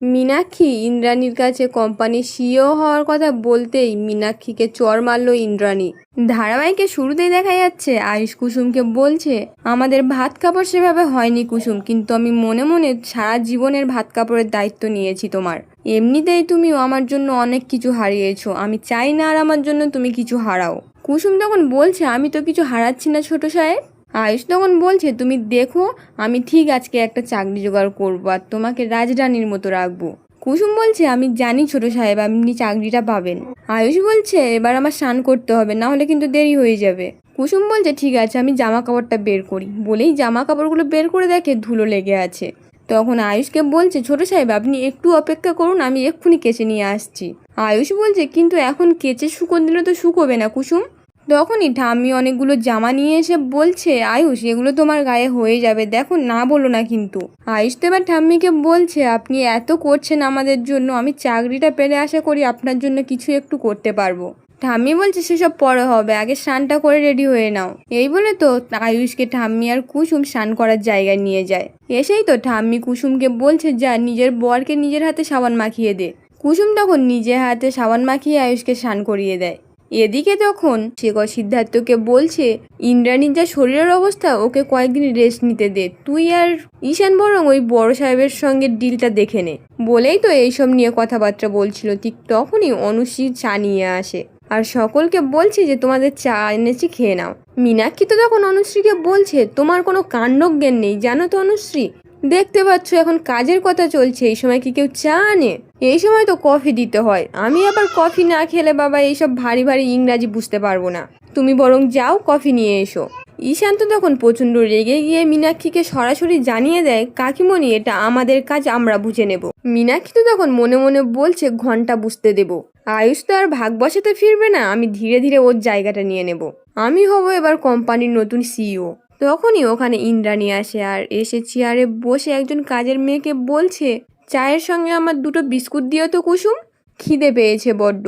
মীনাক্ষী ইন্দ্রাণীর কাছে কোম্পানির সিইও হওয়ার কথা বলতেই মীনাক্ষীকে চড় মারল ইন্দ্রাণী। ধারাবাহিকের শুরুতেই দেখা যাচ্ছে আয়ুষ কুসুমকে বলছে, আমাদের ভাত কাপড় সেভাবে হয়নি কুসুম, কিন্তু আমি মনে মনে সারা জীবনের ভাত কাপড়ের দায়িত্ব নিয়েছি তোমার। এমনিতেই তুমিও আমার জন্য অনেক কিছু হারিয়েছো, আমি চাই না আর আমার জন্য তুমি কিছু হারাও। কুসুম তখন বলছে, আমি তো কিছু হারাচ্ছি না ছোট সাহেব। আয়ুষ তখন বলছে, তুমি দেখো আমি ঠিক আজকে একটা চাকরি জোগাড় করবো আর তোমাকে রাজরানীর মতো রাখবো। কুসুম বলছে, আমি জানি ছোট সাহেব আপনি চাকরিটা পাবেন। আয়ুষ বলছে, এবার আমার স্নান করতে হবে, না হলে কিন্তু দেরি হয়ে যাবে। কুসুম বলছে, ঠিক আছে আমি জামা কাপড়টা বের করি। বলেই জামা কাপড়গুলো বের করে দেখে ধুলো লেগে আছে। তখন আয়ুষকে বলছে, ছোট সাহেব আপনি একটু অপেক্ষা করুন, আমি এক্ষুনি কেচে নিয়ে আসছি। আয়ুষ বলছে, কিন্তু এখন কেচে শুকোন দিলে তো শুকোবে না কুসুম। তখনই ঠাম্মি অনেকগুলো জামা নিয়ে এসে বলছে, আয়ুষ এগুলো তোমার গায়ে হয়ে যাবে, দেখো না বলো না কিন্তু। আয়ুষ তো এবার ঠাম্মিকে বলছে, আপনি এত করছেন আমাদের জন্য, আমি চাকরিটা পেলে আশা করি আপনার জন্য কিছু একটু করতে পারবো। ঠাম্মি বলছে, সেসব পরে হবে, আগে স্নানটা করে রেডি হয়ে নাও। এই বলে তো আয়ুষকে ঠাম্মি আর কুসুম স্নান করার জায়গায় নিয়ে যায়। এসেই তো ঠাম্মি কুসুমকে বলছে, যা নিজের বরকে নিজের হাতে সাবান মাখিয়ে দে। কুসুম তখন নিজের হাতে সাবান মাখিয়ে আয়ুষকে স্নান করিয়ে দেয়। এদিকে তখন শেখর সিদ্ধার্থকে বলছে, ইন্দ্রাণীর যা শরীরের অবস্থা, ওকে কয়েকদিন রেস্ট নিতে দে, তুই আর ঈশান বরং ওই বড় সাহেবের সঙ্গে ডিলটা দেখে নে। বলেই তো এইসব নিয়ে কথাবার্তা বলছিল, ঠিক তখনই অনুশ্রী চা নিয়ে আসে আর সকলকে বলছে যে তোমাদের চা এনেছি খেয়ে নাও। মীনাক্ষী তো তখন অনুশ্রীকে বলছে, তোমার কোনো কাণ্ডজ্ঞান নেই জানো তো অনুশ্রী, দেখতে পাচ্ছ এখন কাজের কথা চলছে, এই সময় কি কেউ চা আনে? এই সময় তো কফি দিতে হয়, আমি আবার কফি না খেলে বাবা এইসব ভারী ভারী ইংরাজি বুঝতে পারবো না, তুমি বরং যাও কফি নিয়ে এসো। ঈশান তো তখন প্রচণ্ড রেগে গিয়ে মীনাক্ষীকে সরাসরি জানিয়ে দেয়, কাকিমণি এটা আমাদের কাজ, আমরা বুঝে নেব। মীনাক্ষী তো তখন মনে মনে বলছে, ঘন্টা বুঝতে দেব, আয়ুষ তো আর ভাগ বসাতে ফিরবে না, আমি ধীরে ধীরে ওর জায়গাটা নিয়ে নেব, আমি হব এবার কোম্পানির নতুন সিইও। তখনই ওখানে ইন্দ্রাণী আসে আর এসে চেয়ারে বসে একজন কাজের মেয়েকে বলছে, চায়ের সঙ্গে আমার দুটো বিস্কুট দিও তো কুসুম, খিদে পেয়েছে বড্ড।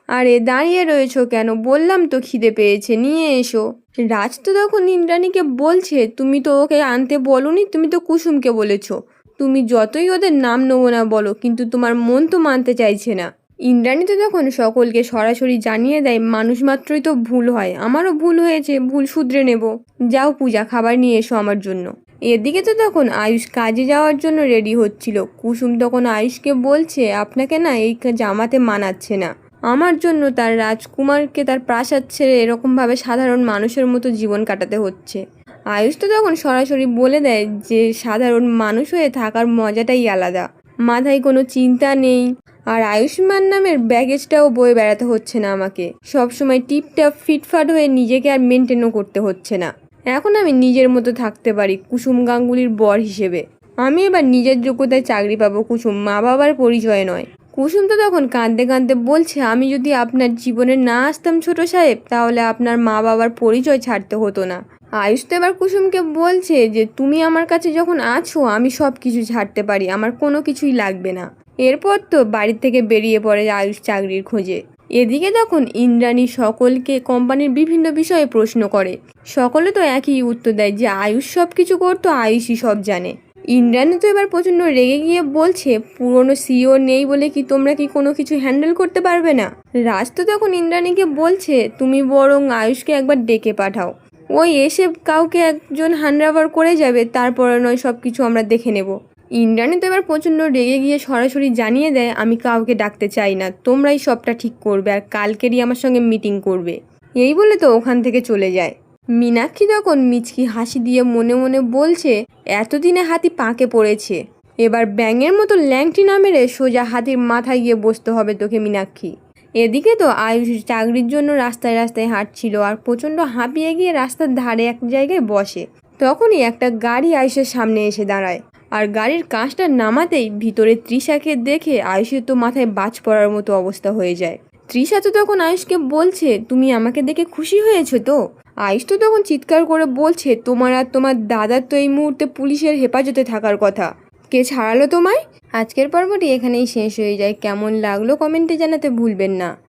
আরে দাঁড়িয়ে রয়েছো কেন, বললাম তো খিদে পেয়েছে, নিয়ে এসো। রাজ তো তখন ইন্দ্রাণীকে বলছে, তুমি তো ওকে আনতে বলনি, তুমি তো কুসুমকে বলেছো, তুমি যতই ওদের নাম নেবো না বলো, কিন্তু তোমার মন তো মানতে চাইছে না। ইন্দ্রাণী তো তখন সকলকে সরাসরি জানিয়ে দেয়, মানুষ মাত্রই তো ভুল হয়, আমারও ভুল হয়েছে, ভুল শুধরে নেব। যাও পূজা, খাবার নিয়ে এসো আমার জন্য। এদিকে তো তখন আয়ুষ কাজে যাওয়ার জন্য রেডি হচ্ছিল। কুসুম তখন আয়ুষকে বলছে, আপনাকে না এই জামাতে মানাচ্ছে না, আমার জন্য তার রাজকুমারকে তার প্রাসাদ ছেড়ে এরকমভাবে সাধারণ মানুষের মতো জীবন কাটাতে হচ্ছে। আয়ুষ তো তখন সরাসরি বলে দেয় যে সাধারণ মানুষ হয়ে থাকার মজাটাই আলাদা, মাথায় কোনো চিন্তা নেই, আর আয়ুষ্মান নামের ব্যাগেজটাও বয়ে বেড়াতে হচ্ছে না আমাকে, সবসময় টিপটাপ ফিটফাট হয়ে নিজেকে আর মেনটেনও করতে হচ্ছে না। এখন আমি নিজের মতো থাকতে পারি কুসুম গাঙ্গুলির বর হিসেবে, আমি এবার নিজের যোগ্যতায় চাকরি পাবো কুসুম, মা বাবার পরিচয় নয়। কুসুম তো তখন কাঁদতে কাঁদতে বলছে, আমি যদি আপনার জীবনে না আসতাম ছোট সাহেব, তাহলে আপনার মা বাবার পরিচয় ছাড়তে হতো না। আয়ুষ তো এবার কুসুমকে বলছে যে তুমি আমার কাছে যখন আছো আমি সব কিছু ছাড়তে পারি, আমার কোনো কিছুই লাগবে না। এরপর তো বাড়ি থেকে বেরিয়ে পড়ে আয়ুষ চাকরির খোঁজে। এদিকে তখন ইন্দ্রাণী সকলকে কোম্পানির বিভিন্ন বিষয়ে প্রশ্ন করে, সকলে তো একই উত্তর দেয় যে আয়ুষ সব কিছু করতো, আয়ুষই সব জানে। ইন্দ্রাণী তো এবার প্রচণ্ড রেগে গিয়ে বলছে, পুরনো সিইও নেই বলে কি তোমরা কি কোনো কিছু হ্যান্ডেল করতে পারবে না? রাজ তো তখন ইন্দ্রাণীকে বলছে, তুমি বরং আয়ুষকে একবার ডেকে পাঠাও, ওই এসে কাউকে একজন হ্যান্ডওভার করে যাবে, তারপরে নয় সব কিছু আমরা দেখে নেব। ইন্দ্রাণী তো এবার প্রচণ্ড রেগে গিয়ে সরাসরি জানিয়ে দেয়, আমি কাউকে ডাকতে চাই না, তোমরাই সবটা ঠিক করবে আর কালকেরই আমার সঙ্গে মিটিং করবে। এই বলে তো ওখান থেকে চলে যায়। মীনাক্ষী তখন মিচকি হাসি দিয়ে মনে মনে বলছে, এতদিনে হাতি পাকে পড়েছে, এবার ব্যাঙের মতো ল্যাংটি না মেরে সোজা হাতির মাথায় গিয়ে বসতে হবে তোকে মীনাক্ষী। এদিকে তো আয়ুষ চাকরির জন্য রাস্তায় রাস্তায় হাঁটছিল আর প্রচণ্ড হাঁপিয়ে গিয়ে রাস্তার ধারে এক জায়গায় বসে। তখনই একটা গাড়ি আয়ুষের সামনে এসে দাঁড়ায় আর গাড়ির কাঁচটা নামাতেই ভিতরে তৃষাকে দেখে আয়ুষের তো মাথায় বাজ পড়ার মতো অবস্থা হয়ে যায়। তৃষা তো তখন আয়ুষকে বলছে, তুমি আমাকে দেখে খুশি হয়েছো তো? আয়ুষ তো তখন চিৎকার করে বলছে, তোমার আর তোমার দাদার তো এই মুহূর্তে পুলিশের হেফাজতে থাকার কথা, কে ছাড়ালো তোমায়? আজকের পর্বটি এখানেই শেষ হয়ে যায়। কেমন লাগলো কমেন্টে জানাতে ভুলবেন না।